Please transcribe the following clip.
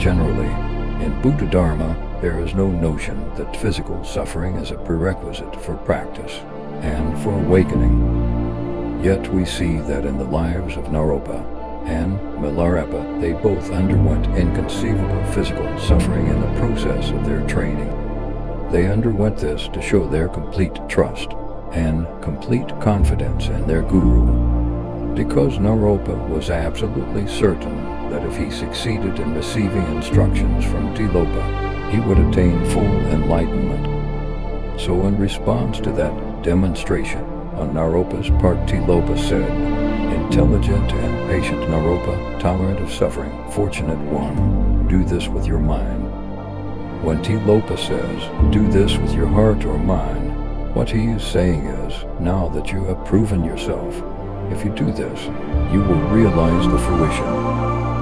generally, in Buddha-dharma, there is no notion that physical suffering is a prerequisite for practice and for awakening. Yet we see that in the lives of Naropa and Milarepa, they both underwent inconceivable physical suffering in the process of their training. They underwent this to show their complete trust and complete confidence in their guru, because Naropa was absolutely certain that if he succeeded in receiving instructions from Tilopa, he would attain full enlightenment. So in response to that demonstration on Naropa's part, Tilopa said, "Intelligent and patient Naropa, tolerant of suffering, fortunate one, do this with your mind." When Tilopa says, "Do this with your heart or mind," what he is saying is, now that you have proven yourself, if you do this, you will realize the fruition.